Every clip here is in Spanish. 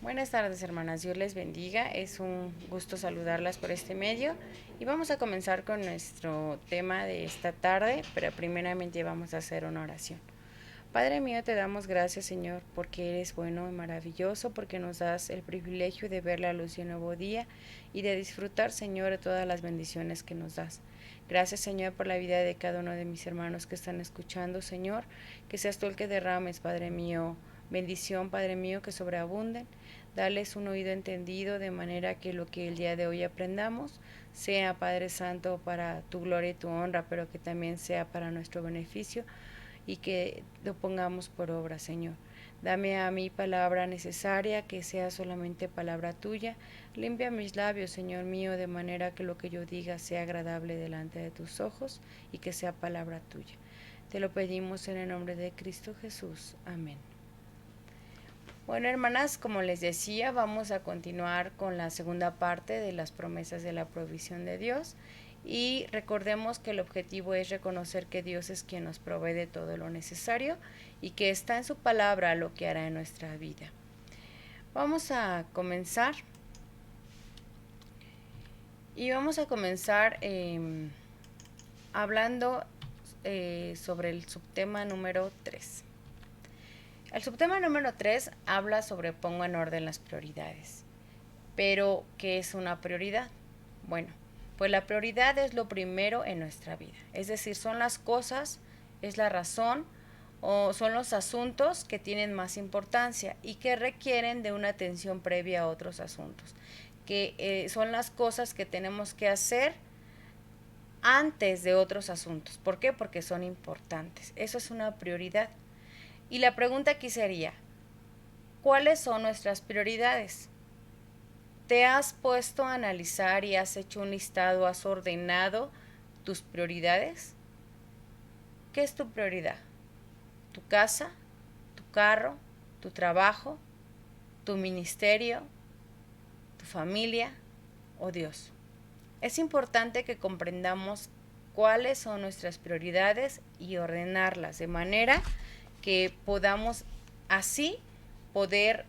Buenas tardes, hermanas. Dios les bendiga. Es un gusto saludarlas por este medio y vamos a comenzar con nuestro tema de esta tarde, pero primeramente vamos a hacer una oración. Padre mío, te damos gracias, Señor, porque eres bueno y maravilloso, porque nos das el privilegio de ver la luz de un nuevo día y de disfrutar, Señor, de todas las bendiciones que nos das. Gracias, Señor, por la vida de cada uno de mis hermanos que están escuchando, Señor, que seas tú el que derrames, Padre mío, bendición, Padre mío, que sobreabunden. Dales un oído entendido de manera que lo que el día de hoy aprendamos sea, Padre Santo, para tu gloria y tu honra, pero que también sea para nuestro beneficio y que lo pongamos por obra, Señor. Dame a mí palabra necesaria, que sea solamente palabra tuya. Limpia mis labios, Señor mío, de manera que lo que yo diga sea agradable delante de tus ojos y que sea palabra tuya. Te lo pedimos en el nombre de Cristo Jesús. Amén. Bueno, hermanas, como les decía, vamos a continuar con la segunda parte de las promesas de la provisión de Dios. Y recordemos que el objetivo es reconocer que Dios es quien nos provee de todo lo necesario y que está en su palabra lo que hará en nuestra vida. Vamos a comenzar. Y vamos a comenzar hablando sobre el subtema número 3. El subtema número 3 habla sobre pongo en orden las prioridades. Pero, ¿qué es una prioridad? Bueno, pues la prioridad es lo primero en nuestra vida. Es decir, son las cosas, es la razón o son los asuntos que tienen más importancia y que requieren de una atención previa a otros asuntos. Que son las cosas que tenemos que hacer antes de otros asuntos. ¿Por qué? Porque son importantes. Eso es una prioridad. Y la pregunta aquí sería, ¿cuáles son nuestras prioridades? ¿Te has puesto a analizar y has hecho un listado, has ordenado tus prioridades? ¿Qué es tu prioridad? ¿Tu casa? ¿Tu carro? ¿Tu trabajo? ¿Tu ministerio? ¿Tu familia? ¿O Dios? Es importante que comprendamos cuáles son nuestras prioridades y ordenarlas de manera que podamos así poder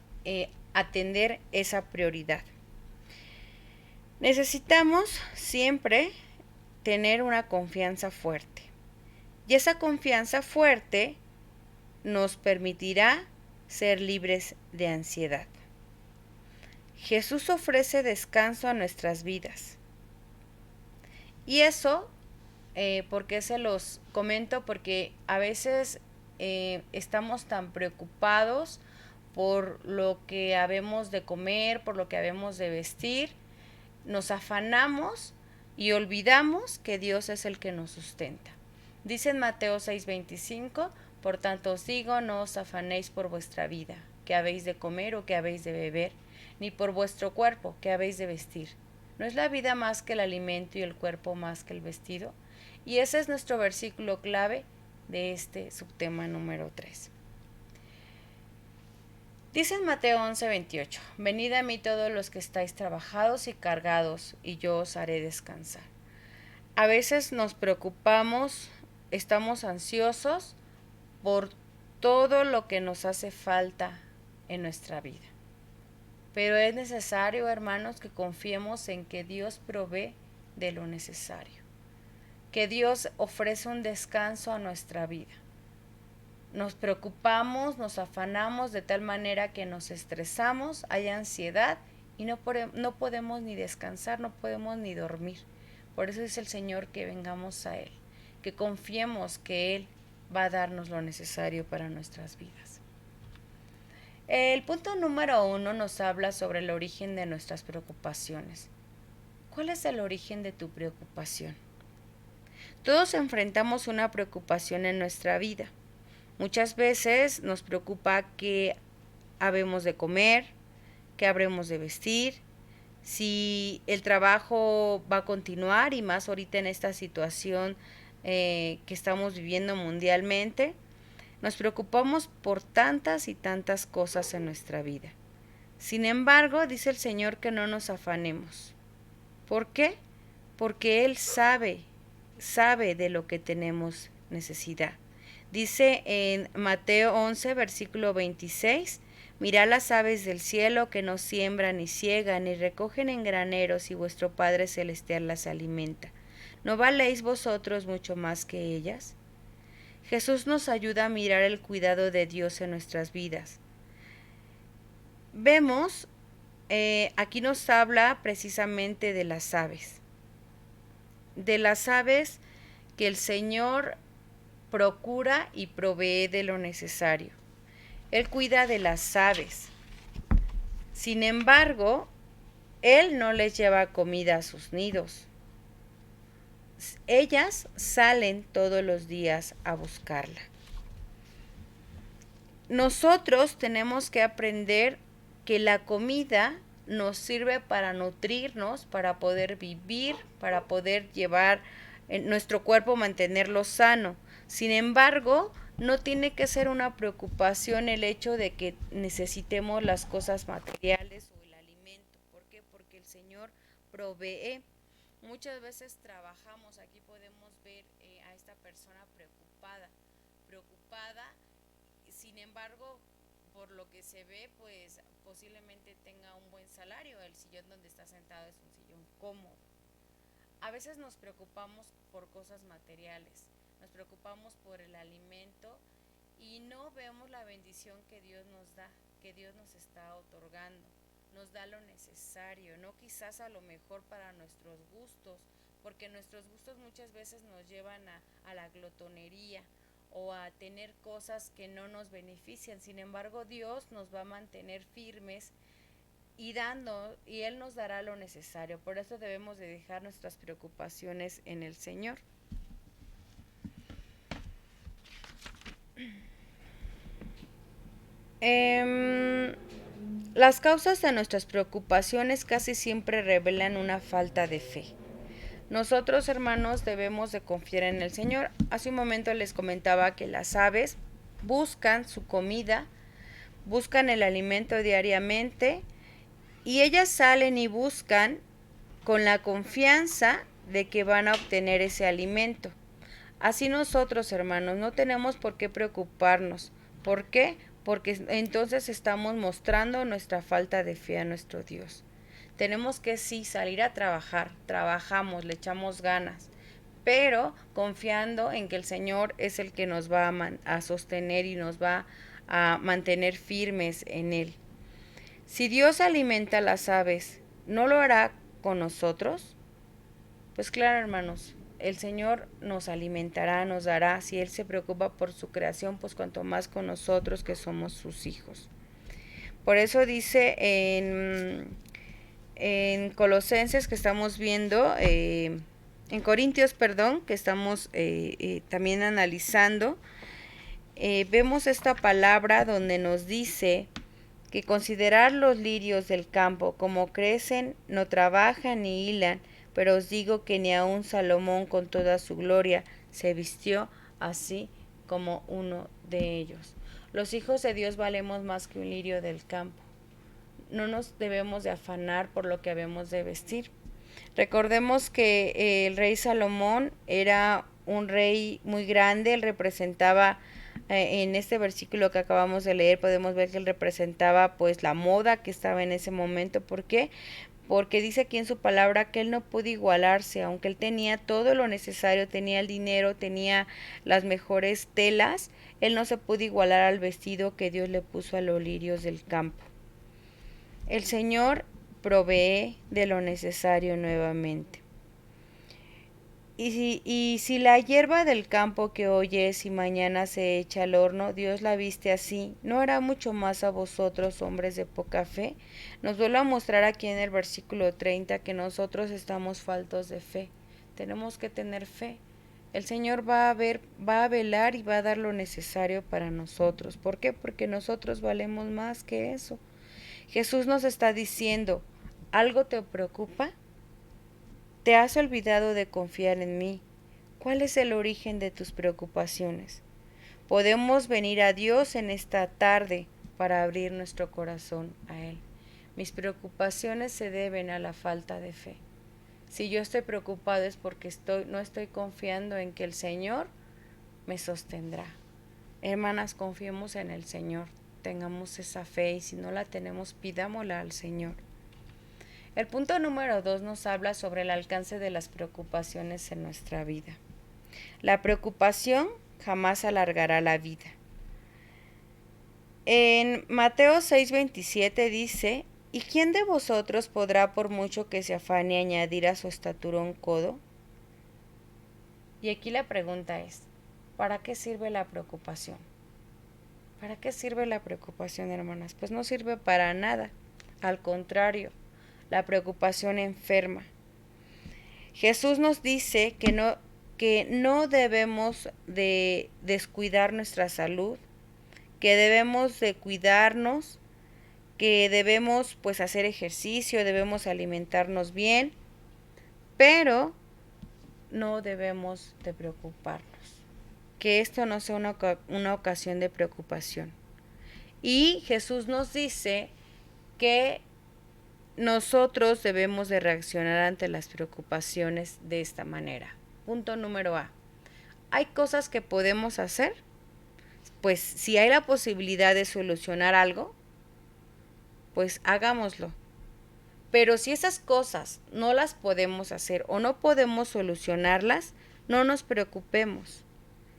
atender esa prioridad. Necesitamos siempre tener una confianza fuerte. Y esa confianza fuerte nos permitirá ser libres de ansiedad. Jesús ofrece descanso a nuestras vidas. Y eso, ¿por qué se los comento? Porque a veces estamos tan preocupados por lo que habemos de comer, por lo que habemos de vestir, nos afanamos y olvidamos que Dios es el que nos sustenta. Dice en Mateo 6:25, por tanto os digo, no os afanéis por vuestra vida, que habéis de comer o que habéis de beber, ni por vuestro cuerpo, que habéis de vestir. ¿No es la vida más que el alimento y el cuerpo más que el vestido? Y ese es nuestro versículo clave de este subtema número 3. Dice en Mateo 11:28, venid a mí todos los que estáis trabajados y cargados, y yo os haré descansar. A veces nos preocupamos, estamos ansiosos por todo lo que nos hace falta en nuestra vida. Pero es necesario, hermanos, que confiemos en que Dios provee de lo necesario, que Dios ofrece un descanso a nuestra vida. Nos preocupamos, nos afanamos de tal manera que nos estresamos, hay ansiedad y no podemos ni descansar, no podemos ni dormir. Por eso dice el Señor que vengamos a Él, que confiemos que Él va a darnos lo necesario para nuestras vidas. El punto número 1 nos habla sobre el origen de nuestras preocupaciones. ¿Cuál es el origen de tu preocupación? Todos enfrentamos una preocupación en nuestra vida. Muchas veces nos preocupa qué habemos de comer, qué habremos de vestir, si el trabajo va a continuar y más ahorita en esta situación que estamos viviendo mundialmente. Nos preocupamos por tantas y tantas cosas en nuestra vida. Sin embargo, dice el Señor que no nos afanemos. ¿Por qué? Porque Él sabe de lo que tenemos necesidad. Dice en Mateo 11, versículo 26, Mirad las aves del cielo que no siembran ni ciegan ni recogen en graneros y vuestro Padre Celestial las alimenta. ¿No valéis vosotros mucho más que ellas? Jesús nos ayuda a mirar el cuidado de Dios en nuestras vidas. Vemos, aquí nos habla precisamente de las aves. De las aves que el Señor procura y provee de lo necesario. Él cuida de las aves. Sin embargo, Él no les lleva comida a sus nidos. Ellas salen todos los días a buscarla. Nosotros tenemos que aprender que la comida nos sirve para nutrirnos, para poder vivir, para poder llevar nuestro cuerpo, mantenerlo sano. Sin embargo, no tiene que ser una preocupación el hecho de que necesitemos las cosas materiales o el alimento. ¿Por qué? Porque el Señor provee. Muchas veces trabajamos, aquí podemos ver a esta persona preocupada, sin embargo, por lo que se ve, pues posiblemente tenga un buen salario. El sillón donde está sentado es un sillón cómodo. A veces nos preocupamos por cosas materiales, nos preocupamos por el alimento y no vemos la bendición que Dios nos da, que Dios nos está otorgando. Nos da lo necesario, no quizás a lo mejor para nuestros gustos, porque nuestros gustos muchas veces nos llevan a la glotonería o a tener cosas que no nos benefician. Sin embargo, Dios nos va a mantener firmes y Él nos dará lo necesario. Por eso debemos de dejar nuestras preocupaciones en el Señor. Las causas de nuestras preocupaciones casi siempre revelan una falta de fe. Nosotros, hermanos, debemos de confiar en el Señor. Hace un momento les comentaba que las aves buscan su comida, buscan el alimento diariamente y ellas salen y buscan con la confianza de que van a obtener ese alimento. Así nosotros, hermanos, no tenemos por qué preocuparnos. ¿Por qué? Porque entonces estamos mostrando nuestra falta de fe a nuestro Dios. Tenemos que sí salir a trabajar, trabajamos, le echamos ganas, pero confiando en que el Señor es el que nos va a sostener y nos va a mantener firmes en Él. Si Dios alimenta a las aves, ¿no lo hará con nosotros? Pues claro, hermanos, el Señor nos alimentará, nos dará. Si Él se preocupa por su creación, pues cuanto más con nosotros que somos sus hijos. Por eso dice en Colosenses que estamos viendo, en Corintios, perdón, que estamos también analizando, vemos esta palabra donde nos dice que considerar los lirios del campo, como crecen, no trabajan ni hilan, pero os digo que ni aun Salomón con toda su gloria se vistió así como uno de ellos. Los hijos de Dios valemos más que un lirio del campo. No nos debemos de afanar por lo que habemos de vestir. Recordemos que el rey Salomón era un rey muy grande, él representaba, en este versículo que acabamos de leer, podemos ver que él representaba pues la moda que estaba en ese momento. ¿Por qué? Porque dice aquí en su palabra que él no pudo igualarse, aunque él tenía todo lo necesario, tenía el dinero, tenía las mejores telas, él no se pudo igualar al vestido que Dios le puso a los lirios del campo. El Señor provee de lo necesario nuevamente. Y si la hierba del campo que hoy es y mañana se echa al horno, Dios la viste así, ¿no hará mucho más a vosotros, hombres de poca fe? Nos vuelve a mostrar aquí en el versículo 30 que nosotros estamos faltos de fe. Tenemos que tener fe. El Señor va a velar y va a dar lo necesario para nosotros. ¿Por qué? Porque nosotros valemos más que eso. Jesús nos está diciendo, ¿algo te preocupa? ¿Te has olvidado de confiar en mí? ¿Cuál es el origen de tus preocupaciones? Podemos venir a Dios en esta tarde para abrir nuestro corazón a Él. Mis preocupaciones se deben a la falta de fe. Si yo estoy preocupado es porque no estoy confiando en que el Señor me sostendrá. Hermanas, confiemos en el Señor. tengamos esa fe, y si no la tenemos, pidámosla al Señor. El punto número 2 nos habla sobre el alcance de las preocupaciones en nuestra vida. La preocupación jamás alargará la vida. En Mateo 6:27 dice: ¿Y quién de vosotros podrá, por mucho que se afane, añadir a su estatura un codo? Y aquí la pregunta es, ¿para qué sirve la preocupación? ¿Para qué sirve la preocupación, hermanas? Pues no sirve para nada. Al contrario, la preocupación enferma. Jesús nos dice que no debemos de descuidar nuestra salud, que debemos de cuidarnos, que debemos pues hacer ejercicio, debemos alimentarnos bien, pero no debemos de preocuparnos. Que esto no sea una ocasión de preocupación. Y Jesús nos dice que nosotros debemos de reaccionar ante las preocupaciones de esta manera. Punto número A. ¿Hay cosas que podemos hacer? Pues si hay la posibilidad de solucionar algo, pues hagámoslo. Pero si esas cosas no las podemos hacer o no podemos solucionarlas, no nos preocupemos.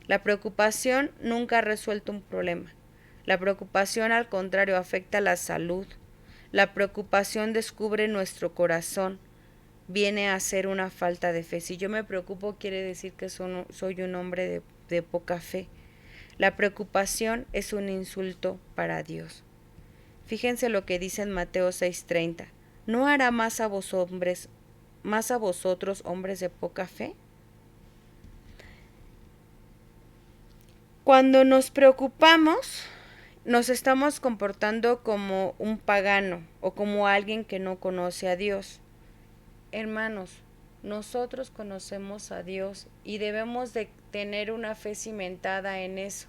La preocupación nunca ha resuelto un problema. La preocupación, al contrario, afecta la salud. La preocupación descubre nuestro corazón. Viene a ser una falta de fe. Si yo me preocupo, quiere decir que soy un hombre de poca fe. La preocupación es un insulto para Dios. Fíjense lo que dice en Mateo 6:30. ¿No hará más a vosotros, hombres de poca fe? Cuando nos preocupamos, nos estamos comportando como un pagano o como alguien que no conoce a Dios. Hermanos, nosotros conocemos a Dios y debemos de tener una fe cimentada en eso.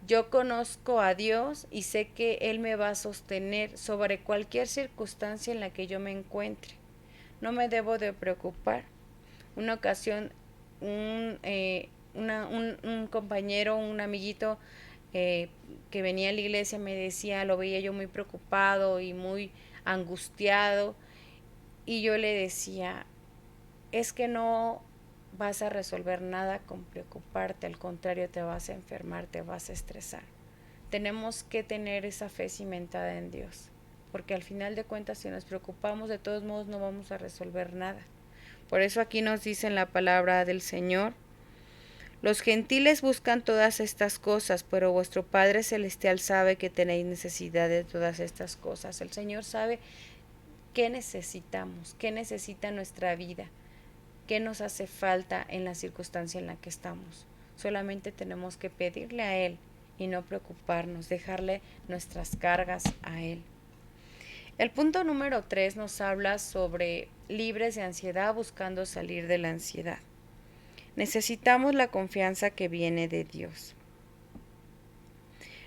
Yo conozco a Dios y sé que Él me va a sostener sobre cualquier circunstancia en la que yo me encuentre. No me debo de preocupar. Una ocasión, un compañero, un amiguito que venía a la iglesia me decía, lo veía yo muy preocupado y muy angustiado, y yo le decía, es que no vas a resolver nada con preocuparte, al contrario, te vas a enfermar, te vas a estresar. Tenemos que tener esa fe cimentada en Dios, porque al final de cuentas, si nos preocupamos, de todos modos no vamos a resolver nada. Por eso aquí nos dice en la palabra del Señor: los gentiles buscan todas estas cosas, pero vuestro Padre Celestial sabe que tenéis necesidad de todas estas cosas. El Señor sabe qué necesitamos, qué necesita nuestra vida, qué nos hace falta en la circunstancia en la que estamos. Solamente tenemos que pedirle a Él y no preocuparnos, dejarle nuestras cargas a Él. El punto número 3 nos habla sobre libres de ansiedad, buscando salir de la ansiedad. Necesitamos la confianza que viene de Dios.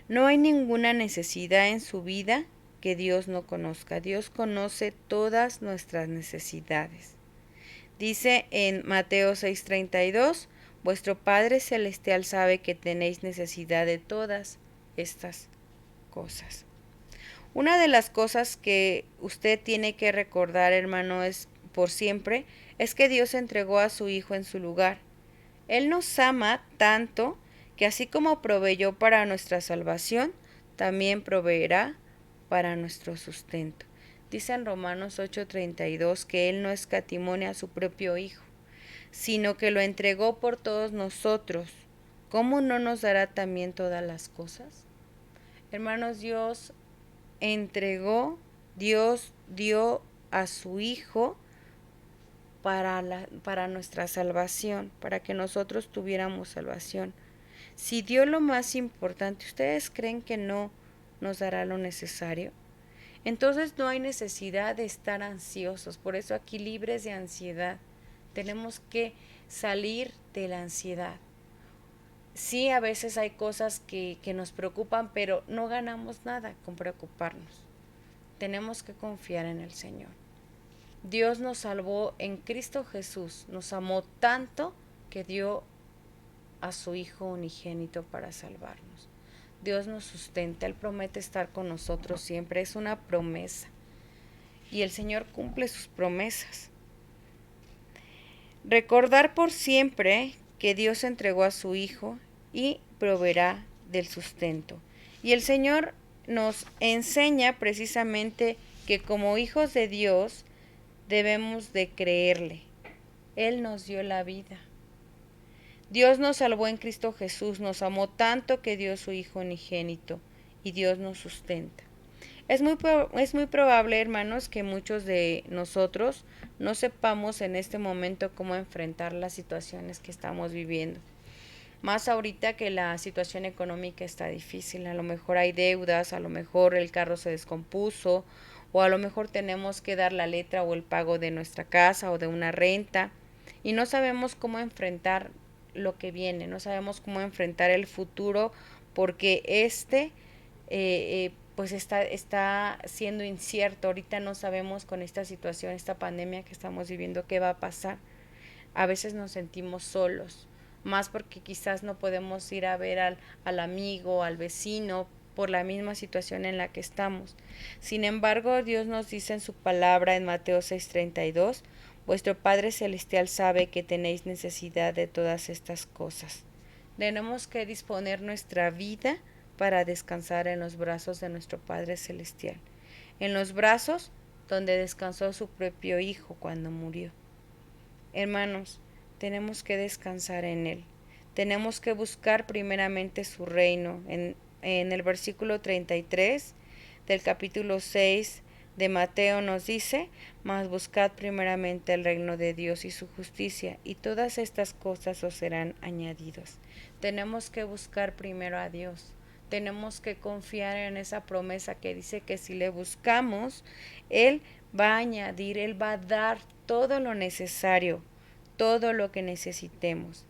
No hay ninguna necesidad en su vida que Dios no conozca. Dios conoce todas nuestras necesidades. Dice en Mateo 6:32, vuestro Padre Celestial sabe que tenéis necesidad de todas estas cosas. Una de las cosas que usted tiene que recordar, hermano, es por siempre, es que Dios entregó a su Hijo en su lugar. Él nos ama tanto que así como proveyó para nuestra salvación, también proveerá para nuestro sustento. Dice en Romanos 8:32 que Él no escatimó a su propio Hijo, sino que lo entregó por todos nosotros. ¿Cómo no nos dará también todas las cosas? Hermanos, Dios dio a su Hijo para nuestra salvación, para que nosotros tuviéramos salvación. Si dio lo más importante, ¿ustedes creen que no nos dará lo necesario? Entonces no hay necesidad de estar ansiosos, por eso aquí libres de ansiedad. Tenemos que salir de la ansiedad. Sí, a veces hay cosas que nos preocupan, pero no ganamos nada con preocuparnos. Tenemos que confiar en el Señor. Dios nos salvó en Cristo Jesús, nos amó tanto que dio a su Hijo unigénito para salvarnos. Dios nos sustenta, Él promete estar con nosotros siempre, es una promesa. Y el Señor cumple sus promesas. Recordar por siempre que Dios entregó a su Hijo y proveerá del sustento. Y el Señor nos enseña precisamente que como hijos de Dios debemos de creerle. Él nos dio la vida. Dios nos salvó en Cristo Jesús, nos amó tanto que dio su Hijo unigénito y Dios nos sustenta. Es muy probable, hermanos, que muchos de nosotros no sepamos en este momento cómo enfrentar las situaciones que estamos viviendo. Más ahorita que la situación económica está difícil, a lo mejor hay deudas, a lo mejor el carro se descompuso, o a lo mejor tenemos que dar la letra o el pago de nuestra casa o de una renta, y no sabemos cómo enfrentar lo que viene, no sabemos cómo enfrentar el futuro, porque pues está siendo incierto. Ahorita no sabemos con esta situación, esta pandemia que estamos viviendo, qué va a pasar. A veces nos sentimos solos, más porque quizás no podemos ir a ver al amigo, al vecino, por la misma situación en la que estamos. Sin embargo, Dios nos dice en su palabra en Mateo 6:32, vuestro Padre Celestial sabe que tenéis necesidad de todas estas cosas. Tenemos que disponer nuestra vida para descansar en los brazos de nuestro Padre Celestial, en los brazos donde descansó su propio Hijo cuando murió. Hermanos, tenemos que descansar en Él. Tenemos que buscar primeramente su reino. En el versículo 33 del capítulo 6 de Mateo nos dice, mas buscad primeramente el reino de Dios y su justicia, y todas estas cosas os serán añadidas. Tenemos que buscar primero a Dios. Tenemos que confiar en esa promesa que dice que si le buscamos, Él va a añadir, Él va a dar todo lo necesario, todo lo que necesitemos.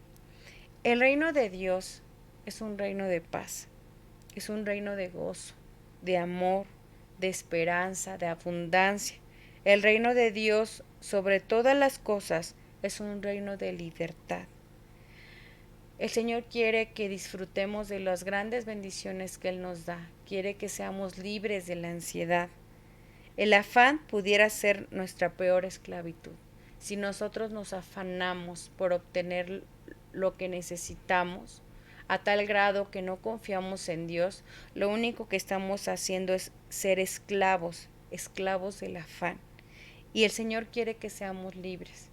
El reino de Dios es un reino de paz, es un reino de gozo, de amor, de esperanza, de abundancia. El reino de Dios, sobre todas las cosas, es un reino de libertad. El Señor quiere que disfrutemos de las grandes bendiciones que Él nos da. Quiere que seamos libres de la ansiedad. El afán pudiera ser nuestra peor esclavitud. Si nosotros nos afanamos por obtener lo que necesitamos, a tal grado que no confiamos en Dios, lo único que estamos haciendo es ser esclavos, esclavos del afán. Y el Señor quiere que seamos libres.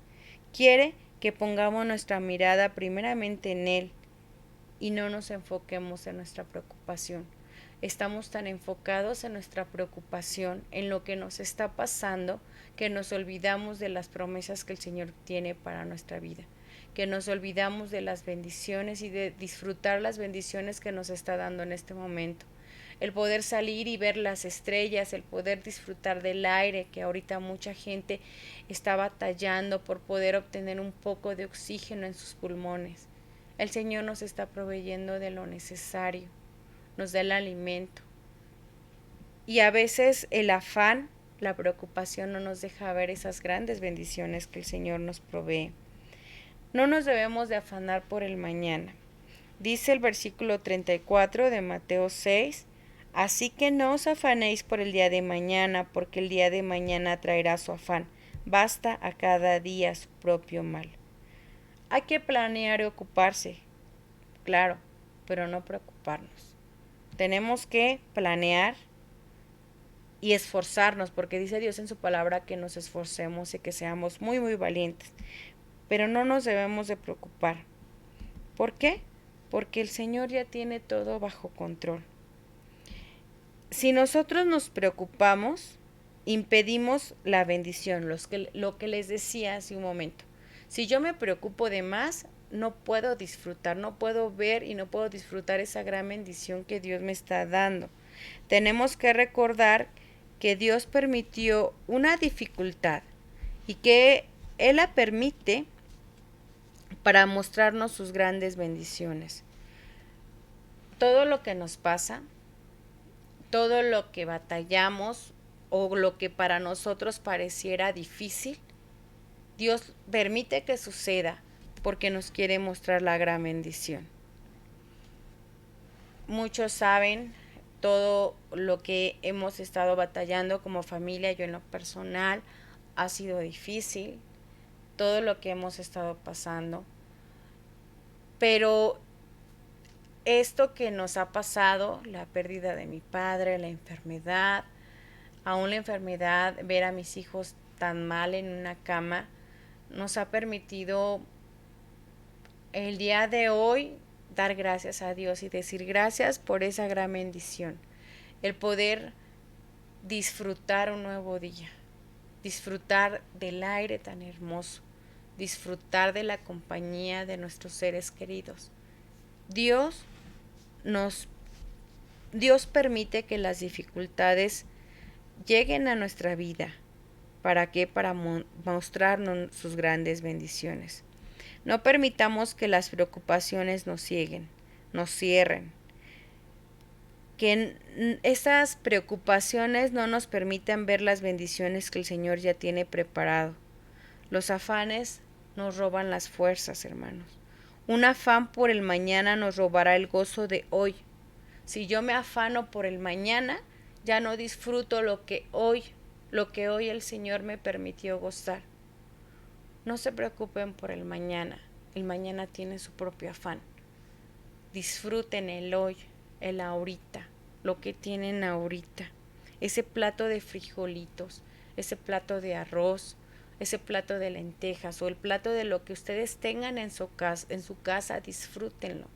Quiere que pongamos nuestra mirada primeramente en Él y no nos enfoquemos en nuestra preocupación. Estamos tan enfocados en nuestra preocupación, en lo que nos está pasando, que nos olvidamos de las promesas que el Señor tiene para nuestra vida, que nos olvidamos de las bendiciones y de disfrutar las bendiciones que nos está dando en este momento. El poder salir y ver las estrellas, el poder disfrutar del aire, que ahorita mucha gente está batallando por poder obtener un poco de oxígeno en sus pulmones. El Señor nos está proveyendo de lo necesario, nos da el alimento. Y a veces el afán, la preocupación no nos deja ver esas grandes bendiciones que el Señor nos provee. No nos debemos de afanar por el mañana. Dice el versículo 34 de Mateo 6, así que no os afanéis por el día de mañana, porque el día de mañana traerá su afán. Basta a cada día su propio mal. Hay que planear y ocuparse, claro, pero no preocuparnos. Tenemos que planear y esforzarnos, porque dice Dios en su palabra que nos esforcemos y que seamos muy, muy valientes. Pero no nos debemos de preocupar. ¿Por qué? Porque el Señor ya tiene todo bajo control. Si nosotros nos preocupamos, impedimos la bendición, lo que les decía hace un momento. Si yo me preocupo de más, no puedo disfrutar, no puedo ver y no puedo disfrutar esa gran bendición que Dios me está dando. Tenemos que recordar que Dios permitió una dificultad y que Él la permite para mostrarnos sus grandes bendiciones. Todo lo que nos pasa, todo lo que batallamos o lo que para nosotros pareciera difícil, Dios permite que suceda porque nos quiere mostrar la gran bendición. Muchos saben todo lo que hemos estado batallando como familia. Yo en lo personal ha sido difícil, todo lo que hemos estado pasando. Pero esto que nos ha pasado, la pérdida de mi padre, la enfermedad, aún la enfermedad, ver a mis hijos tan mal en una cama, nos ha permitido el día de hoy dar gracias a Dios y decir gracias por esa gran bendición, el poder disfrutar un nuevo día, disfrutar del aire tan hermoso, disfrutar de la compañía de nuestros seres queridos. Dios nos Dios permite que las dificultades lleguen a nuestra vida. ¿Para qué? Para mostrarnos sus grandes bendiciones. No permitamos que las preocupaciones nos cieguen, nos cierren. Que esas preocupaciones no nos permitan ver las bendiciones que el Señor ya tiene preparado. Los afanes nos roban las fuerzas, hermanos. Un afán por el mañana nos robará el gozo de hoy. Si yo me afano por el mañana, ya no disfruto lo que hoy el Señor me permitió gozar. No se preocupen por el mañana tiene su propio afán. Disfruten el hoy, el ahorita, lo que tienen ahorita. Ese plato de frijolitos, ese plato de arroz, ese plato de lentejas o el plato de lo que ustedes tengan en su casa, disfrútenlo.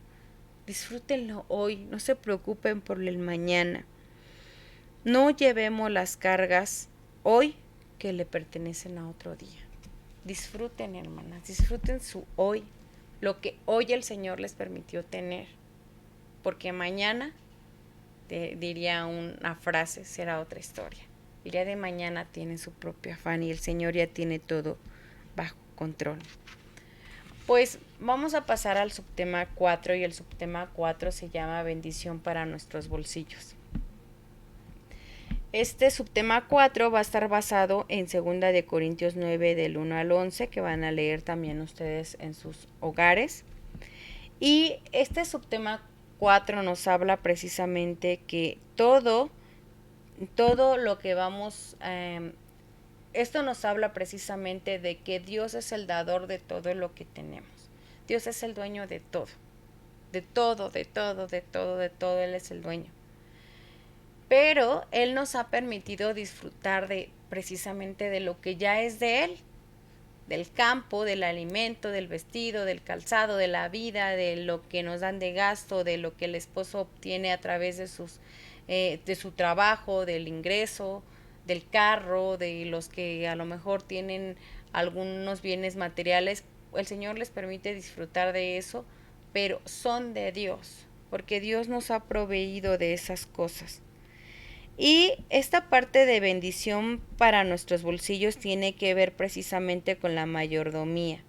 Disfrútenlo hoy, no se preocupen por el mañana. No llevemos las cargas hoy que le pertenecen a otro día. Disfruten, hermanas, disfruten su hoy, lo que hoy el Señor les permitió tener, porque mañana, diría una frase, será otra historia. El día de mañana tiene su propio afán y el Señor ya tiene todo bajo control. Pues vamos a pasar al subtema 4 y el subtema 4 se llama bendición para nuestros bolsillos. Este subtema 4 va a estar basado en 2 de Corintios 9 del 1 al 11 que van a leer también ustedes en sus hogares. Y este subtema 4 nos habla precisamente que todo lo que vamos... esto nos habla precisamente de que Dios es el dador de todo lo que tenemos. Dios es el dueño de todo. De todo, de todo, de todo, de todo. Él es el dueño. Pero Él nos ha permitido disfrutar precisamente de lo que ya es de Él. Del campo, del alimento, del vestido, del calzado, de la vida, de lo que nos dan de gasto, de lo que el esposo obtiene a través de su trabajo, del ingreso, del carro, de los que a lo mejor tienen algunos bienes materiales. El Señor les permite disfrutar de eso, pero son de Dios, porque Dios nos ha proveído de esas cosas. Y esta parte de bendición para nuestros bolsillos tiene que ver precisamente con la mayordomía.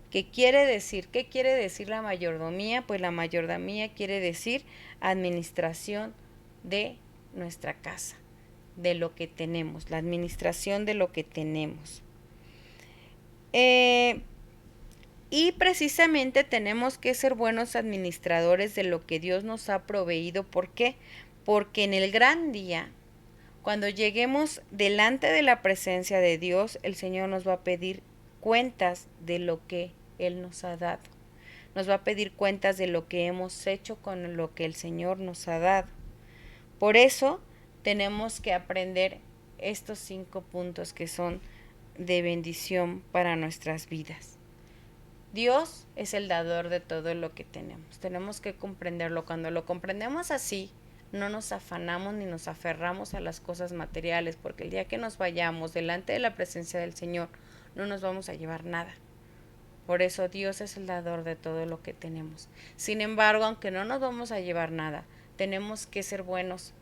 ¿Qué quiere decir? ¿Qué quiere decir la mayordomía? Pues la mayordomía quiere decir administración de nuestra casa, de lo que tenemos, la administración de lo que tenemos. Y precisamente tenemos que ser buenos administradores de lo que Dios nos ha proveído. ¿Por qué? Porque en el gran día, cuando lleguemos delante de la presencia de Dios, el Señor nos va a pedir cuentas de lo que Él nos ha dado. Nos va a pedir cuentas de lo que hemos hecho con lo que el Señor nos ha dado. Por eso tenemos que aprender estos 5 puntos que son de bendición para nuestras vidas. Dios es el dador de todo lo que tenemos. Tenemos que comprenderlo. Cuando lo comprendemos así, no nos afanamos ni nos aferramos a las cosas materiales, porque el día que nos vayamos delante de la presencia del Señor, no nos vamos a llevar nada. Por eso Dios es el dador de todo lo que tenemos. Sin embargo, aunque no nos vamos a llevar nada, tenemos que ser buenos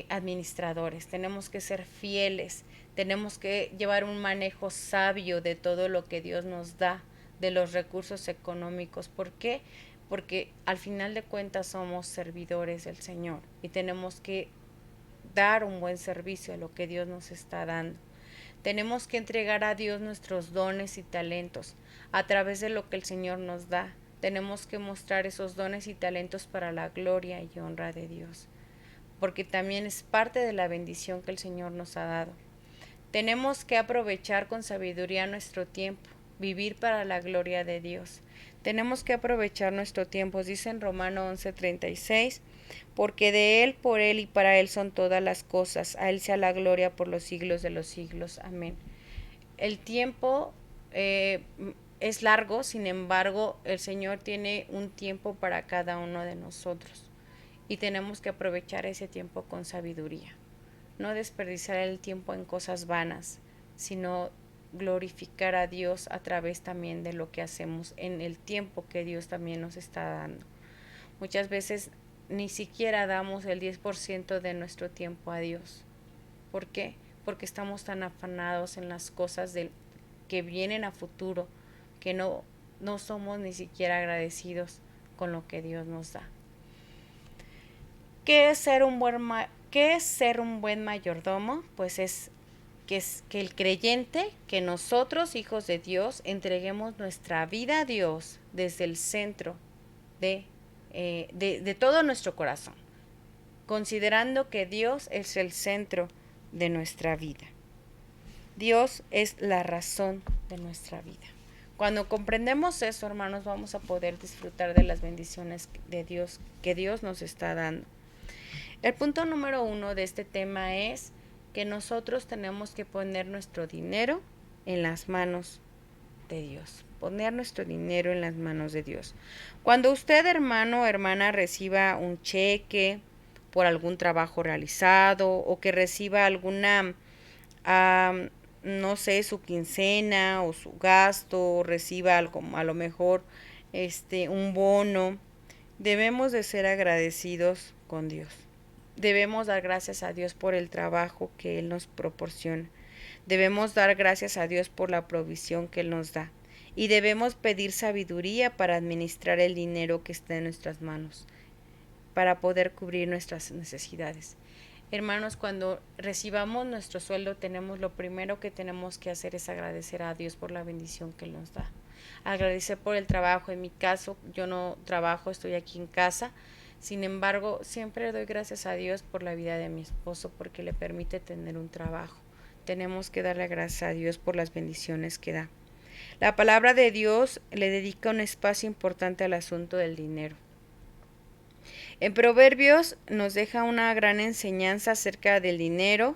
administradores, tenemos que ser fieles, tenemos que llevar un manejo sabio de todo lo que Dios nos da, de los recursos económicos. ¿Por qué? Porque al final de cuentas somos servidores del Señor y tenemos que dar un buen servicio a lo que Dios nos está dando. Tenemos que entregar a Dios nuestros dones y talentos a través de lo que el Señor nos da. tenemos que mostrar esos dones y talentos para la gloria y honra de Dios, porque también es parte de la bendición que el Señor nos ha dado. Tenemos que aprovechar con sabiduría nuestro tiempo, vivir para la gloria de Dios. Tenemos que aprovechar nuestro tiempo, dice en Romano 11:36, porque de Él, por Él y para Él son todas las cosas, a Él sea la gloria por los siglos de los siglos. Amén. El tiempo es largo, sin embargo, el Señor tiene un tiempo para cada uno de nosotros y tenemos que aprovechar ese tiempo con sabiduría. No desperdiciar el tiempo en cosas vanas, sino glorificar a Dios a través también de lo que hacemos en el tiempo que Dios también nos está dando. Muchas veces ni siquiera damos el 10% de nuestro tiempo a Dios. ¿Por qué? Porque estamos tan afanados en las cosas que vienen a futuro, que no somos ni siquiera agradecidos con lo que Dios nos da. ¿Qué es ser un buen mayordomo? Pues es que el creyente, que nosotros, hijos de Dios, entreguemos nuestra vida a Dios desde el centro de todo nuestro corazón, considerando que Dios es el centro de nuestra vida. Dios es la razón de nuestra vida. Cuando comprendemos eso, hermanos, vamos a poder disfrutar de las bendiciones de Dios que Dios nos está dando. El punto número 1 de este tema es que nosotros tenemos que poner nuestro dinero en las manos de Dios. Poner nuestro dinero en las manos de Dios. Cuando usted, hermano o hermana, reciba un cheque por algún trabajo realizado o que reciba alguna, no sé, su quincena o su gasto, o reciba algo, a lo mejor un bono, debemos de ser agradecidos con Dios. Debemos dar gracias a Dios por el trabajo que Él nos proporciona. Debemos dar gracias a Dios por la provisión que Él nos da. Y debemos pedir sabiduría para administrar el dinero que está en nuestras manos, para poder cubrir nuestras necesidades. Hermanos, cuando recibamos nuestro sueldo, lo primero que tenemos que hacer es agradecer a Dios por la bendición que Él nos da. Agradecer por el trabajo. En mi caso, yo no trabajo, estoy aquí en casa. Sin embargo, siempre doy gracias a Dios por la vida de mi esposo, porque le permite tener un trabajo. Tenemos que darle gracias a Dios por las bendiciones que da. La palabra de Dios le dedica un espacio importante al asunto del dinero. En Proverbios nos deja una gran enseñanza acerca del dinero,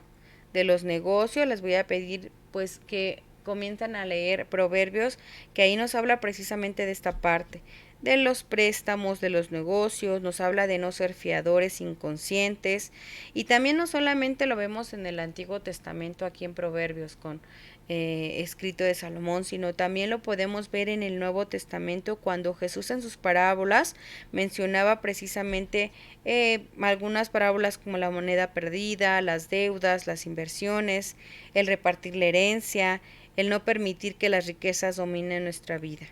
de los negocios. Les voy a pedir pues que comiencen a leer Proverbios, que ahí nos habla precisamente de esta parte, de los préstamos, de los negocios, nos habla de no ser fiadores inconscientes, y también no solamente lo vemos en el Antiguo Testamento aquí en Proverbios con escrito de Salomón, sino también lo podemos ver en el Nuevo Testamento cuando Jesús en sus parábolas mencionaba precisamente algunas parábolas como la moneda perdida, las deudas, las inversiones, el repartir la herencia, el no permitir que las riquezas dominen nuestra vida.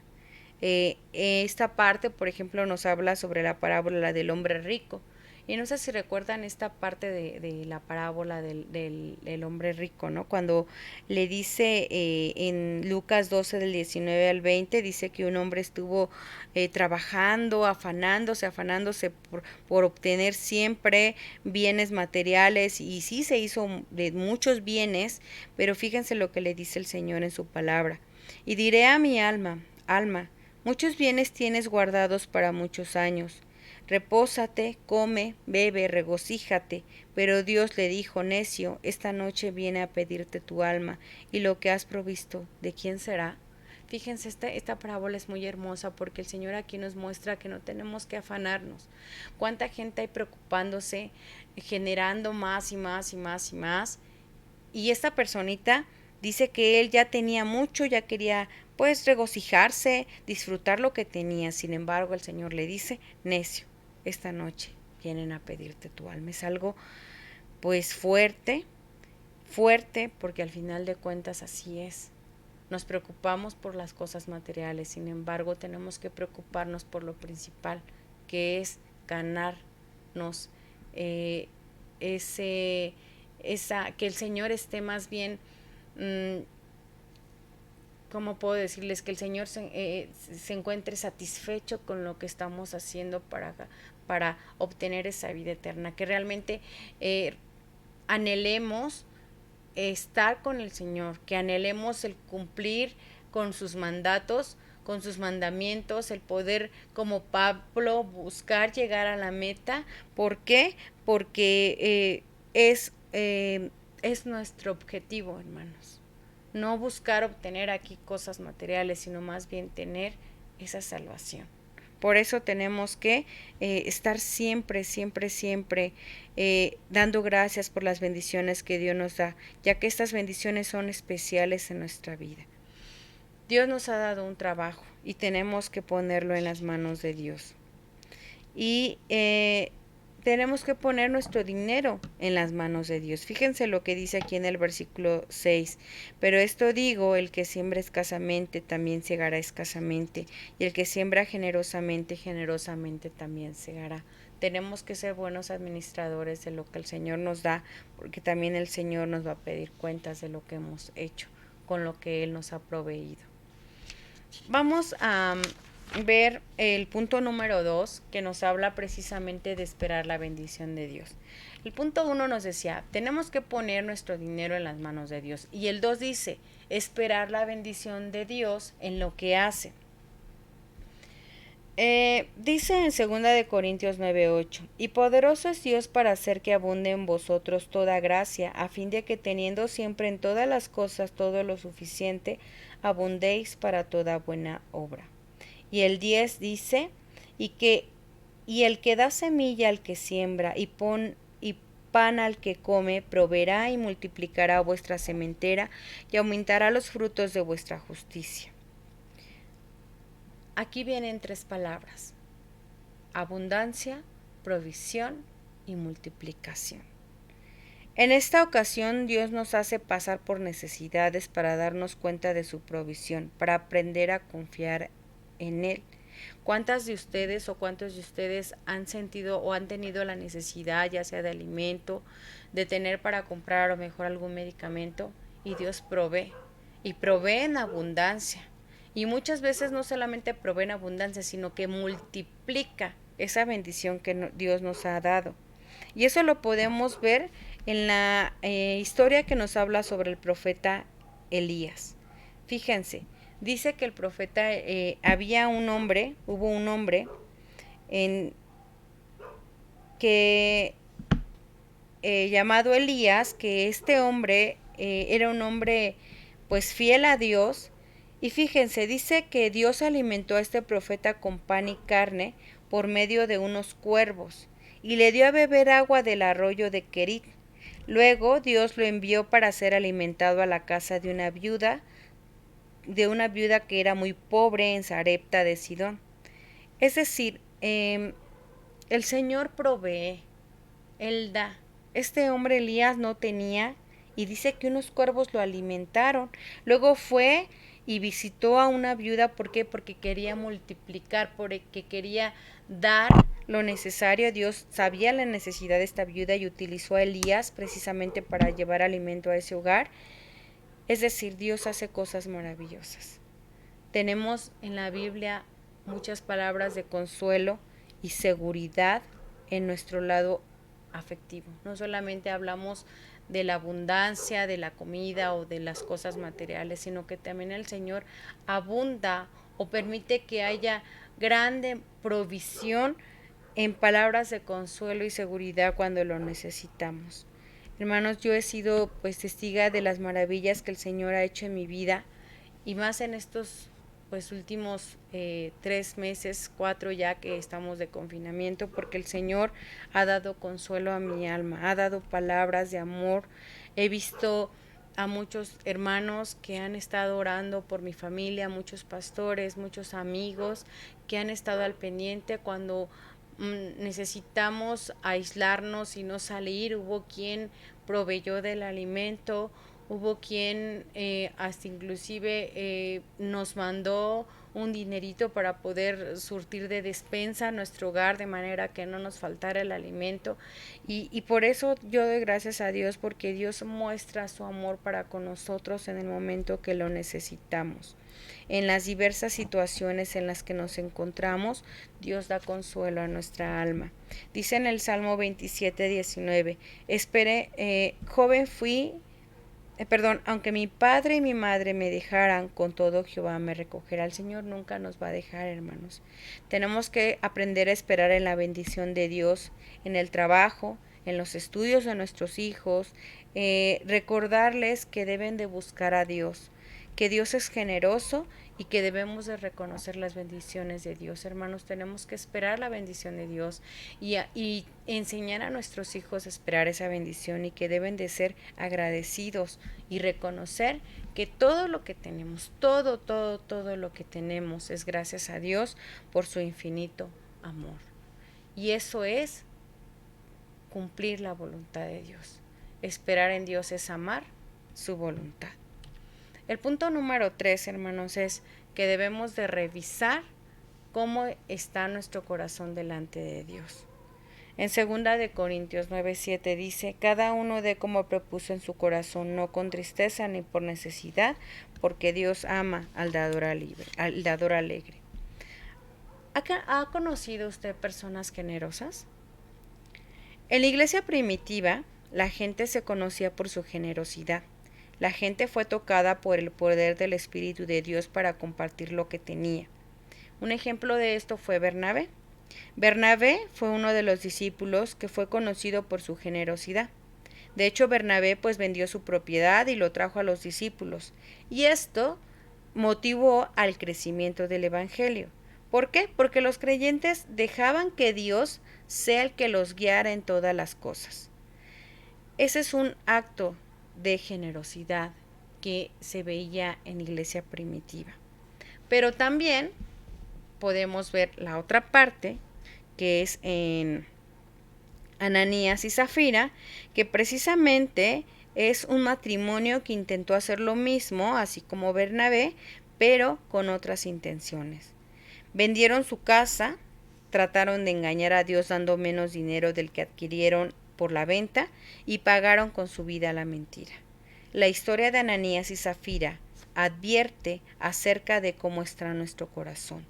Esta parte, por ejemplo, nos habla sobre la parábola del hombre rico. Y no sé si recuerdan esta parte de la parábola del hombre rico, ¿no? Cuando le dice en Lucas 12 del 19 al 20, dice que un hombre estuvo trabajando, afanándose por obtener siempre bienes materiales, y sí se hizo de muchos bienes, pero fíjense lo que le dice el Señor en su palabra. Y diré a mi alma, alma, muchos bienes tienes guardados para muchos años. Repósate, come, bebe, regocíjate. Pero Dios le dijo, necio, esta noche viene a pedirte tu alma, y lo que has provisto, ¿de quién será? Fíjense, esta parábola es muy hermosa porque el Señor aquí nos muestra que no tenemos que afanarnos. ¿Cuánta gente hay preocupándose, generando más y más y más y más? Y esta personita dice que él ya tenía mucho, ya quería pues regocijarse, disfrutar lo que tenía. Sin embargo, el Señor le dice, necio, esta noche vienen a pedirte tu alma. Es algo pues fuerte, porque al final de cuentas así es. Nos preocupamos por las cosas materiales, sin embargo tenemos que preocuparnos por lo principal, que es ganarnos que el Señor esté más bien ¿cómo puedo decirles? Que el Señor se encuentre satisfecho con lo que estamos haciendo para obtener esa vida eterna, que realmente anhelemos estar con el Señor, que anhelemos el cumplir con sus mandatos, con sus mandamientos, el poder, como Pablo, buscar llegar a la meta. ¿Por qué? Porque es nuestro objetivo, hermanos. No buscar obtener aquí cosas materiales, sino más bien tener esa salvación. Por eso tenemos que estar siempre, siempre, siempre dando gracias por las bendiciones que Dios nos da, ya que estas bendiciones son especiales en nuestra vida. Dios nos ha dado un trabajo y tenemos que ponerlo en las manos de Dios. Y tenemos que poner nuestro dinero en las manos de Dios. Fíjense lo que dice aquí en el versículo 6. Pero esto digo, el que siembra escasamente también segará escasamente, y el que siembra generosamente, generosamente también segará. Tenemos que ser buenos administradores de lo que el Señor nos da, porque también el Señor nos va a pedir cuentas de lo que hemos hecho, con lo que Él nos ha proveído. Vamos a ver el punto número 2, que nos habla precisamente de esperar la bendición de Dios. El punto 1 nos decía, tenemos que poner nuestro dinero en las manos de Dios. Y el 2 dice, esperar la bendición de Dios en lo que hace. Dice en 2 Corintios 9:8, y poderoso es Dios para hacer que abunde en vosotros toda gracia, a fin de que teniendo siempre en todas las cosas todo lo suficiente, abundéis para toda buena obra. Y el 10 dice, y el que da semilla al que siembra y pan al que come, proveerá y multiplicará vuestra sementera y aumentará los frutos de vuestra justicia. Aquí vienen 3 palabras: abundancia, provisión y multiplicación. En esta ocasión Dios nos hace pasar por necesidades para darnos cuenta de su provisión, para aprender a confiar en Él. ¿Cuántas de ustedes o cuántos de ustedes han sentido o han tenido la necesidad, ya sea de alimento, de tener para comprar a lo mejor algún medicamento, y Dios provee, y provee en abundancia? Y muchas veces no solamente provee en abundancia, sino que multiplica esa bendición que Dios nos ha dado. Y eso lo podemos ver en la historia que nos habla sobre el profeta Elías. Fíjense, dice que el profeta, hubo un hombre que llamado Elías, que este hombre era un hombre pues fiel a Dios. Y fíjense, dice que Dios alimentó a este profeta con pan y carne por medio de unos cuervos, y le dio a beber agua del arroyo de Querit. Luego Dios lo envió para ser alimentado a la casa de una viuda que era muy pobre en Sarepta de Sidón. Es decir, el Señor provee, Él da. Este hombre Elías no tenía, y dice que unos cuervos lo alimentaron. Luego fue y visitó a una viuda. ¿Por qué? Porque quería multiplicar, porque quería dar lo necesario. Dios sabía la necesidad de esta viuda y utilizó a Elías precisamente para llevar alimento a ese hogar. Es decir, Dios hace cosas maravillosas. Tenemos en la Biblia muchas palabras de consuelo y seguridad en nuestro lado afectivo. No solamente hablamos de la abundancia, de la comida o de las cosas materiales, sino que también el Señor abunda o permite que haya grande provisión en palabras de consuelo y seguridad cuando lo necesitamos. Hermanos, yo he sido pues testiga de las maravillas que el Señor ha hecho en mi vida, y más en estos pues últimos 3 meses, 4 ya que estamos de confinamiento, porque el Señor ha dado consuelo a mi alma, ha dado palabras de amor. He visto a muchos hermanos que han estado orando por mi familia, muchos pastores, muchos amigos que han estado al pendiente cuando necesitamos aislarnos y no salir. Hubo quien proveyó del alimento, hubo quien hasta inclusive nos mandó un dinerito para poder surtir de despensa nuestro hogar de manera que no nos faltara el alimento. Y por eso yo doy gracias a Dios, porque Dios muestra su amor para con nosotros en el momento que lo necesitamos. En las diversas situaciones en las que nos encontramos, Dios da consuelo a nuestra alma. Dice en el Salmo 27:19, joven fui, aunque mi padre y mi madre me dejaran, con todo Jehová me recogerá. El Señor nunca nos va a dejar, hermanos. Tenemos que aprender a esperar en la bendición de Dios, en el trabajo, en los estudios de nuestros hijos, recordarles que deben de buscar a Dios, que Dios es generoso y que debemos de reconocer las bendiciones de Dios. Hermanos, tenemos que esperar la bendición de Dios y enseñar a nuestros hijos a esperar esa bendición, y que deben de ser agradecidos y reconocer que todo lo que tenemos, todo lo que tenemos es gracias a Dios por su infinito amor. Y eso es cumplir la voluntad de Dios. Esperar en Dios es amar su voluntad. El punto número 3, hermanos, es que debemos de revisar cómo está nuestro corazón delante de Dios. En 2 Corintios 9:7 dice, cada uno dé como propuso en su corazón, no con tristeza ni por necesidad, porque Dios ama al dador alegre. ¿Ha conocido usted personas generosas? En la iglesia primitiva, la gente se conocía por su generosidad. La gente fue tocada por el poder del Espíritu de Dios para compartir lo que tenía. Un ejemplo de esto fue Bernabé. Bernabé fue uno de los discípulos que fue conocido por su generosidad. De hecho, Bernabé pues vendió su propiedad y lo trajo a los discípulos. Y esto motivó al crecimiento del Evangelio. ¿Por qué? Porque los creyentes dejaban que Dios sea el que los guiara en todas las cosas. Ese es un acto de generosidad que se veía en la iglesia primitiva. Pero también podemos ver la otra parte, que es en Ananías y Zafira, que precisamente es un matrimonio que intentó hacer lo mismo, así como Bernabé, pero con otras intenciones. Vendieron su casa, trataron de engañar a Dios dando menos dinero del que adquirieron por la venta, y pagaron con su vida la mentira. La historia de Ananías y Zafira advierte acerca de cómo está nuestro corazón.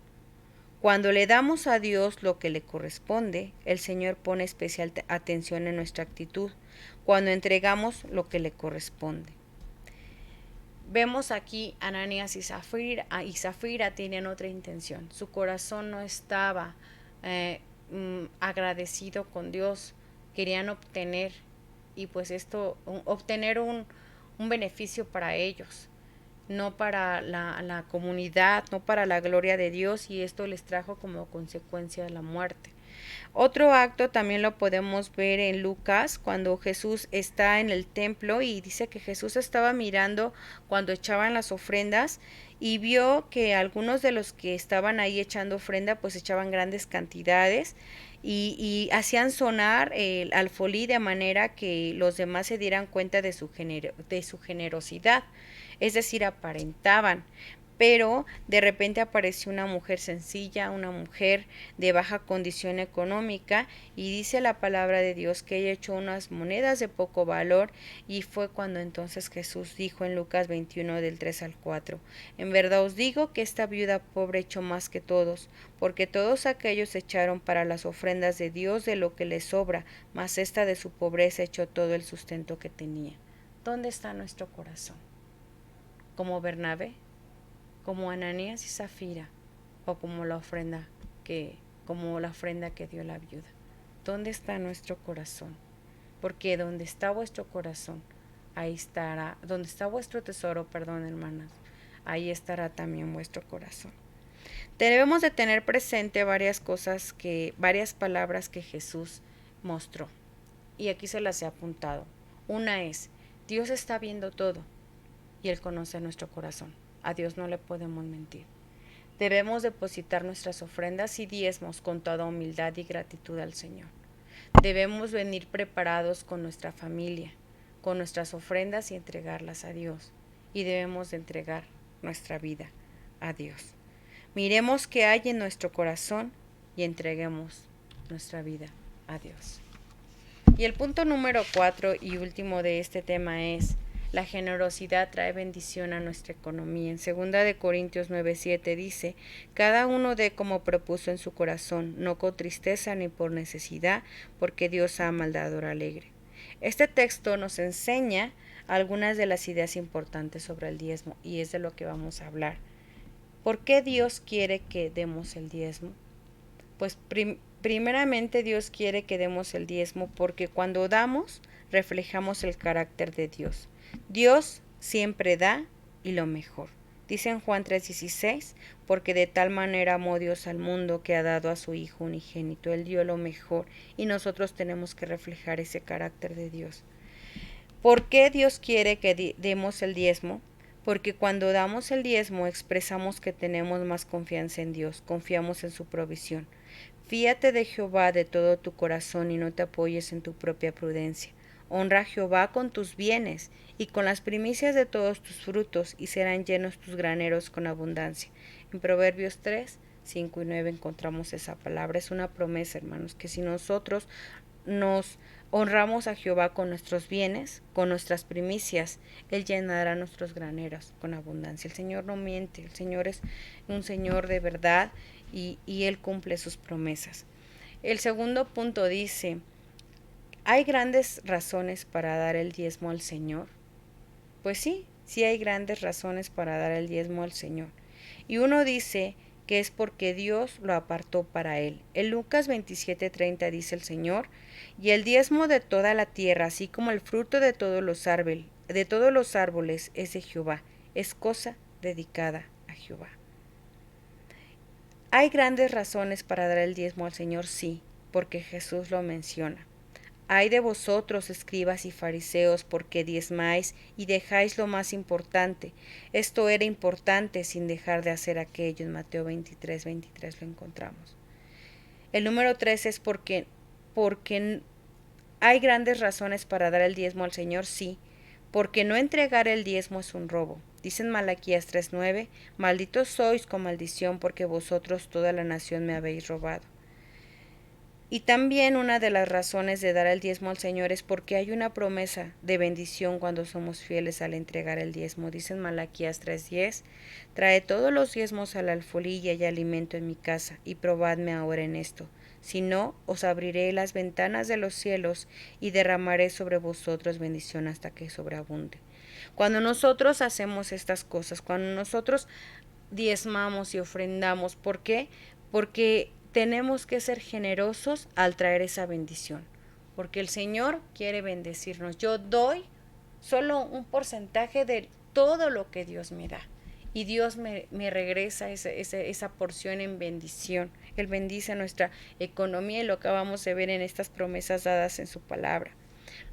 Cuando le damos a Dios lo que le corresponde, el Señor pone especial atención en nuestra actitud, cuando entregamos lo que le corresponde. Vemos aquí Ananías y Zafira tienen otra intención. Su corazón no estaba agradecido con Dios. Querían obtener, y pues obtener un beneficio para ellos, no para la comunidad, no para la gloria de Dios, y esto les trajo como consecuencia la muerte. Otro acto también lo podemos ver en Lucas, cuando Jesús está en el templo, y dice que Jesús estaba mirando cuando echaban las ofrendas y vio que algunos de los que estaban ahí echando ofrenda pues echaban grandes cantidades y hacían sonar el alfolí de manera que los demás se dieran cuenta de su generosidad, es decir, aparentaban. Pero de repente apareció una mujer sencilla, una mujer de baja condición económica, y dice la palabra de Dios que ella echó unas monedas de poco valor, y fue cuando entonces Jesús dijo en Lucas 21 del 3 al 4, en verdad os digo que esta viuda pobre echó más que todos, porque todos aquellos echaron para las ofrendas de Dios de lo que les sobra, mas esta de su pobreza echó todo el sustento que tenía. ¿Dónde está nuestro corazón? ¿Como Bernabé? ¿Como Ananías y Zafira? ¿O como la ofrenda que dio la viuda? ¿Dónde está nuestro corazón? Porque donde está vuestro corazón, ahí estará, donde está vuestro tesoro, hermanas, ahí estará también vuestro corazón. Debemos de tener presente varias palabras que Jesús mostró, y aquí se las he apuntado. Una es, Dios está viendo todo y Él conoce nuestro corazón. A Dios no le podemos mentir. Debemos depositar nuestras ofrendas y diezmos con toda humildad y gratitud al Señor. Debemos venir preparados con nuestra familia, con nuestras ofrendas, y entregarlas a Dios. Y debemos de entregar nuestra vida a Dios. Miremos qué hay en nuestro corazón y entreguemos nuestra vida a Dios. Y el punto número 4 y último de este tema es: la generosidad trae bendición a nuestra economía. En 2 Corintios 9:7 dice: cada uno dé como propuso en su corazón, no con tristeza ni por necesidad, porque Dios ama al dador alegre. Este texto nos enseña algunas de las ideas importantes sobre el diezmo, y es de lo que vamos a hablar. ¿Por qué Dios quiere que demos el diezmo? Pues primeramente Dios quiere que demos el diezmo porque cuando damos reflejamos el carácter de Dios. Dios siempre da y lo mejor. Dice en Juan 3:16, porque de tal manera amó Dios al mundo que ha dado a su Hijo unigénito. Él dio lo mejor y nosotros tenemos que reflejar ese carácter de Dios. ¿Por qué Dios quiere que demos el diezmo? Porque cuando damos el diezmo expresamos que tenemos más confianza en Dios, confiamos en su provisión. Fíate de Jehová de todo tu corazón y no te apoyes en tu propia prudencia. Honra a Jehová con tus bienes y con las primicias de todos tus frutos, y serán llenos tus graneros con abundancia. En Proverbios 3:5 y 9 encontramos esa palabra. Es una promesa, hermanos, que si nosotros nos honramos a Jehová con nuestros bienes, con nuestras primicias, Él llenará nuestros graneros con abundancia. El Señor no miente, el Señor es un Señor de verdad y Él cumple sus promesas. El segundo punto dice: ¿hay grandes razones para dar el diezmo al Señor? Pues sí hay grandes razones para dar el diezmo al Señor. Y uno dice que es porque Dios lo apartó para Él. En Lucas 27:30 dice el Señor: y el diezmo de toda la tierra, así como el fruto de todos los árboles es de Jehová, es cosa dedicada a Jehová. ¿Hay grandes razones para dar el diezmo al Señor? Sí, porque Jesús lo menciona. Ay de vosotros, escribas y fariseos, porque diezmáis y dejáis lo más importante. Esto era importante sin dejar de hacer aquello. En Mateo 23:23 lo encontramos. El número 3 es porque hay grandes razones para dar el diezmo al Señor, sí, porque no entregar el diezmo es un robo. Dice en Malaquías 3:9, malditos sois con maldición, porque vosotros toda la nación me habéis robado. Y también una de las razones de dar el diezmo al Señor es porque hay una promesa de bendición cuando somos fieles al entregar el diezmo. Dice en Malaquías 3:10, trae todos los diezmos a la alfolí y alimento en mi casa, y probadme ahora en esto. Si no, os abriré las ventanas de los cielos y derramaré sobre vosotros bendición hasta que sobreabunde. Cuando nosotros hacemos estas cosas, cuando nosotros diezmamos y ofrendamos, ¿por qué? Porque tenemos que ser generosos al traer esa bendición, porque el Señor quiere bendecirnos. Yo doy solo un porcentaje de todo lo que Dios me da, y Dios me regresa esa porción en bendición. Él bendice nuestra economía, y lo acabamos de ver en estas promesas dadas en su palabra.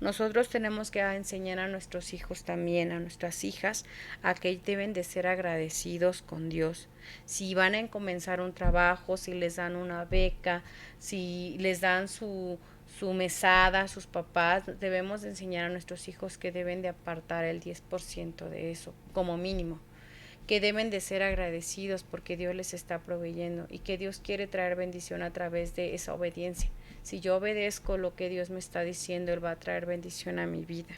Nosotros tenemos que enseñar a nuestros hijos también, a nuestras hijas, a que deben de ser agradecidos con Dios. Si van a comenzar un trabajo, si les dan una beca, si les dan su mesada a sus papás, debemos de enseñar a nuestros hijos que deben de apartar el 10% de eso, como mínimo, que deben de ser agradecidos porque Dios les está proveyendo y que Dios quiere traer bendición a través de esa obediencia. Si yo obedezco lo que Dios me está diciendo, Él va a traer bendición a mi vida.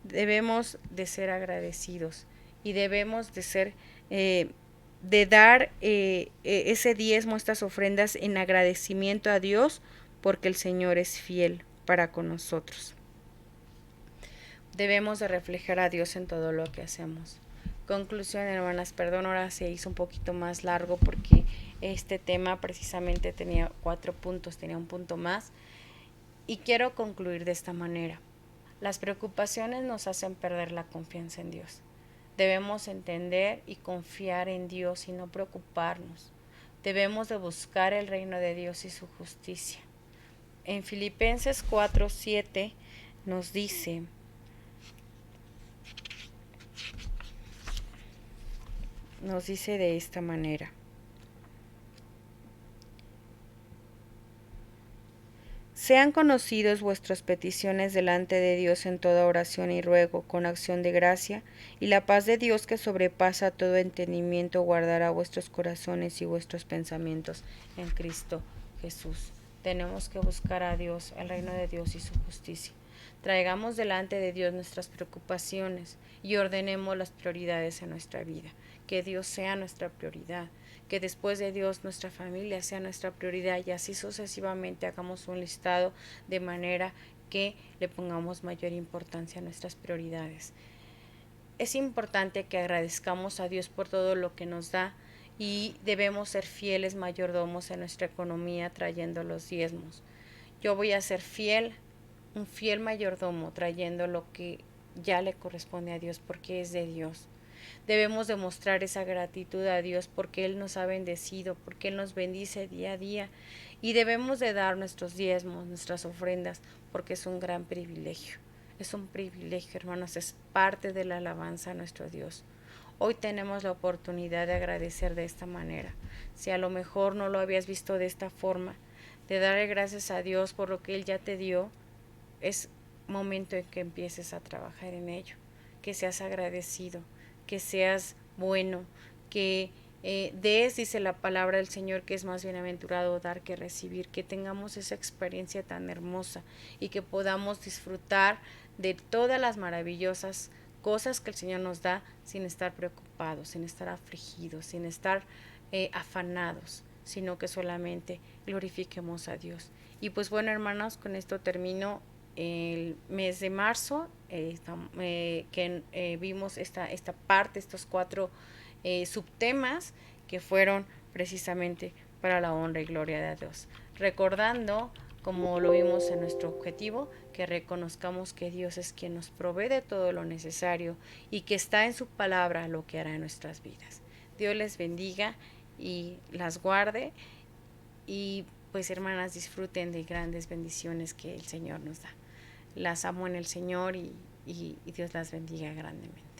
Debemos de ser agradecidos y debemos de ser, de dar ese diezmo, estas ofrendas en agradecimiento a Dios, porque el Señor es fiel para con nosotros. Debemos de reflejar a Dios en todo lo que hacemos. Conclusión, hermanas, perdón, ahora se hizo un poquito más largo porque este tema precisamente tenía 4 puntos, tenía un punto más, y quiero concluir de esta manera. Las preocupaciones nos hacen perder la confianza en Dios. Debemos entender y confiar en Dios y no preocuparnos. Debemos de buscar el reino de Dios y su justicia. En Filipenses 4:7 nos dice: de esta manera: Sean conocidos vuestras peticiones delante de Dios en toda oración y ruego, con acción de gracia, y la paz de Dios que sobrepasa todo entendimiento guardará vuestros corazones y vuestros pensamientos en Cristo Jesús. Tenemos que buscar a Dios, el reino de Dios y su justicia. Traigamos delante de Dios nuestras preocupaciones y ordenemos las prioridades en nuestra vida. Que Dios sea nuestra prioridad, que después de Dios nuestra familia sea nuestra prioridad y así sucesivamente hagamos un listado de manera que le pongamos mayor importancia a nuestras prioridades. Es importante que agradezcamos a Dios por todo lo que nos da y debemos ser fieles mayordomos en nuestra economía trayendo los diezmos. Yo voy a ser un fiel mayordomo trayendo lo que ya le corresponde a Dios porque es de Dios. Debemos demostrar esa gratitud a Dios porque Él nos ha bendecido, porque Él nos bendice día a día y debemos de dar nuestros diezmos, nuestras ofrendas, porque es un gran privilegio. Es un privilegio, hermanos, es parte de la alabanza a nuestro Dios. Hoy tenemos la oportunidad de agradecer de esta manera. Si a lo mejor no lo habías visto de esta forma, de darle gracias a Dios por lo que Él ya te dio, es momento en que empieces a trabajar en ello, que seas agradecido, que seas bueno, que des, dice la palabra del Señor, que es más bienaventurado dar que recibir, que tengamos esa experiencia tan hermosa y que podamos disfrutar de todas las maravillosas cosas que el Señor nos da sin estar preocupados, sin estar afligidos, sin estar afanados, sino que solamente glorifiquemos a Dios. Y pues bueno, hermanos, con esto termino el mes de marzo, que vimos esta parte, estos 4 subtemas que fueron precisamente para la honra y gloria de Dios. Recordando, como lo vimos en nuestro objetivo, que reconozcamos que Dios es quien nos provee de todo lo necesario y que está en su palabra lo que hará en nuestras vidas. Dios les bendiga y las guarde y pues hermanas disfruten de grandes bendiciones que el Señor nos da. Las amo en el Señor y Dios las bendiga grandemente.